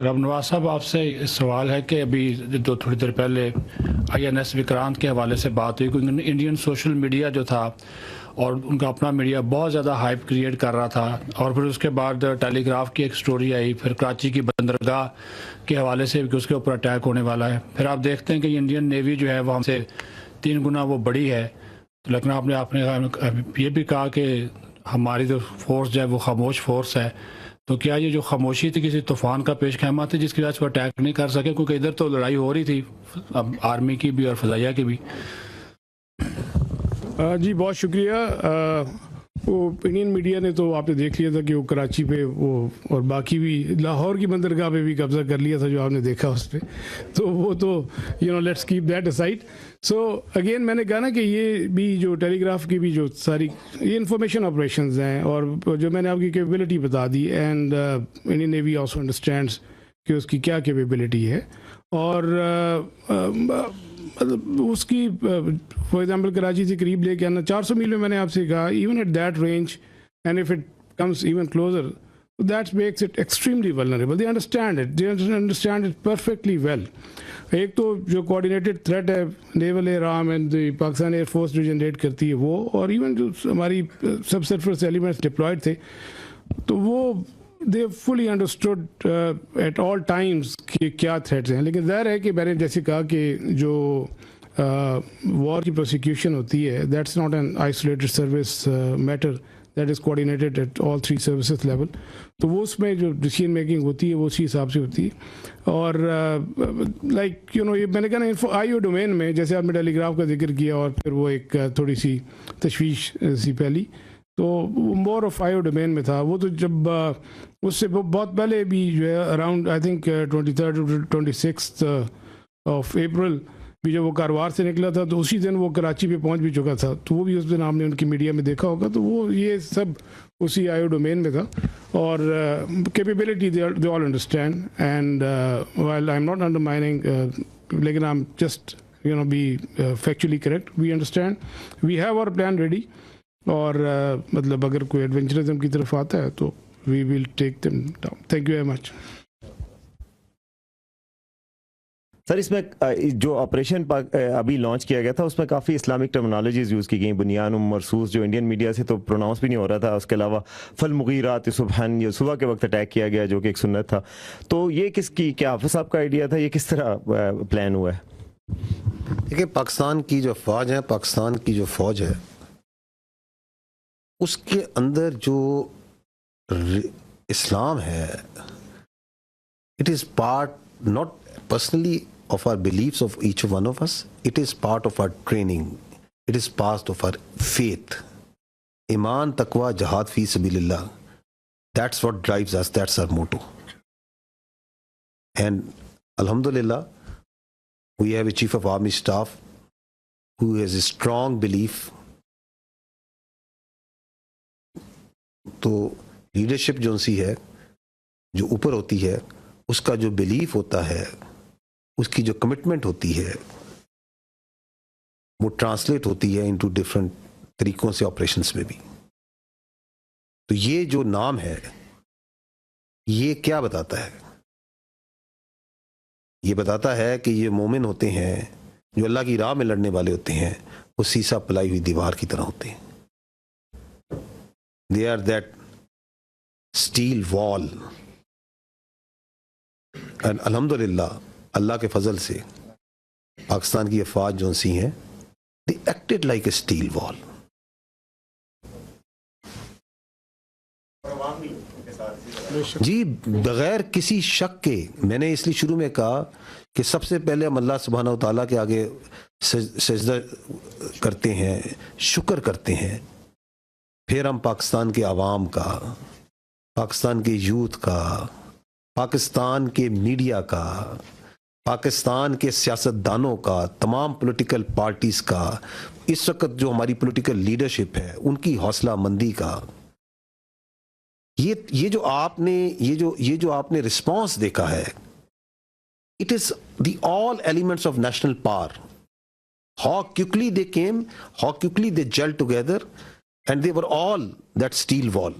रब नवाज साहब, आपसे सवाल है कि अभी थोड़ी देर पहले INS विक्रांत के हवाले से बात हुई कि इंडियन सोशल मीडिया जो था और उनका अपना मीडिया बहुत ज़्यादा हाइप क्रिएट कर रहा था, और फिर उसके बाद टेलीग्राफ की एक स्टोरी आई, फिर कराची की बंदरगाह के हवाले से कि उसके ऊपर अटैक होने वाला है। फिर आप देखते हैं कि इंडियन नेवी जो है वो हमसे 3 गुना वो बड़ी है। तो लेकिन आपने ये भी कहा कि हमारी जो फोर्स जो है वो खामोश फोर्स है। तो क्या ये जो खामोशी थी किसी तूफान का पेश खैमा थी जिसकी वजह से वो अटैक नहीं कर सके? क्योंकि इधर तो लड़ाई हो रही थी अब आर्मी की भी और फजाइया की भी। जी बहुत शुक्रिया। वो इंडियन मीडिया ने तो आपने देख लिया था कि वो कराची पे वो और बाकी भी लाहौर की बंदरगाह पे भी कब्जा कर लिया था जो आपने देखा उस पर। तो वो तो let's keep that aside. So again मैंने कहा ना कि ये भी जो टेलीग्राफ की भी जो सारी ये इंफॉर्मेशन ऑपरेशंस हैं और जो मैंने आपकी कैपेबिलिटी बता दी, and Indian navy also understands कि उसकी क्या कैपेबिलिटी है। और मतलब उसकी फॉर एग्जांपल कराची से करीब लेके आना 400 मील में, मैंने आपसे कहा even at that range and if it comes even closer, that makes it extremely vulnerable. They understand it perfectly well. एक तो जो कोऑर्डिनेटेड थ्रेट है naval air arm and Pakistan air force जो जनरेट करती है वो, और इवन जो हमारी सब सरफेस एलिमेंट्स डिप्लॉयड थे, तो वो they fully understood at all times कि क्या थ्रेट्स हैं। लेकिन ज़ाहिर है कि मैंने जैसे कहा कि जो वॉर की प्रोसिक्यूशन होती है, that's not an isolated service matter, that is coordinated at all 3 services level. तो वो उसमें जो डिसीजन मेकिंग होती है वो उसी हिसाब से होती है। और लाइक ये मैंने कहा ना IO डोमेन में, जैसे आपने टेलीग्राफ का जिक्र किया और फिर वो एक थोड़ी सी तशवीश सी फैली, तो मोर ऑफ IO डोमेन में था वो। तो जब उससे बहुत पहले भी जो है around I think 23rd 26th of April भी जब वो कारवार से निकला था, तो उसी दिन वो कराची पे पहुंच भी चुका था। तो वो भी उस दिन आपने उनकी मीडिया में देखा होगा। तो वो ये सब उसी IO डोमेन में था। और capability they all understand, and while I am not undermining, लेकिन I am just be factually correct, we understand, we have our plan ready. और मतलब अगर कोई एडवेंचरिज्म की तरफ आता है तो we will take them down. Thank you very much. Sir, इसमें जो ऑपरेशन अभी लॉन्च किया गया था उसमें काफ़ी इस्लामिक टर्मिनोलॉजीज यूज़ की गई, बुनियान मरसूस, जो इंडियन मीडिया से तो प्रोनाउंस भी नहीं हो रहा था। उसके अलावा फल मुगीरात सुबहान, ये सुबह के वक्त अटैक किया गया जो कि एक सुन्नत था। तो ये किसकी, क्या हाफिज़ साहब का आइडिया था? ये किस तरह प्लान हुआ है? देखिए, पाकिस्तान की जो फ़ौज है उसके अंदर जो इस्लाम है, it is part not personally of our beliefs of each one of us, it is part of our training, it is part of our faith. Iman, taqwa, jihad fi sabilillah, that's what drives us, that's our motto. And alhamdulillah, we have a chief of army staff who has a strong belief. तो leadership जो सी है, जो ऊपर होती है, उसका जो belief होता है, उसकी जो कमिटमेंट होती है, वो ट्रांसलेट होती है इनटू डिफरेंट तरीकों से ऑपरेशंस में भी। तो ये जो नाम है, ये क्या बताता है? ये बताता है कि ये मोमिन होते हैं जो अल्लाह की राह में लड़ने वाले होते हैं, वो सीसा पलाई हुई दीवार की तरह होते हैं। They are that steel wall. And alhamdulillah, अल्लाह के फजल से पाकिस्तान की अफवाज जो सी हैं, they acted like a steel wall. जी, बगैर किसी शक के, मैंने इसलिए शुरू में कहा कि सबसे पहले हम अल्लाह सुब्हानहू व तआला के आगे सजदा करते हैं, शुक्र करते हैं, फिर हम पाकिस्तान के आवाम का, पाकिस्तान के यूथ का, पाकिस्तान के मीडिया का, पाकिस्तान के सियासतदानों का, तमाम पॉलिटिकल पार्टीज़ का, इस वक्त जो हमारी पॉलिटिकल लीडरशिप है उनकी हौसला मंदी का, ये जो आपने रिस्पांस देखा है, it is the all elements of national power, how quickly they came, how quickly they gel together, and they were all that steel wall.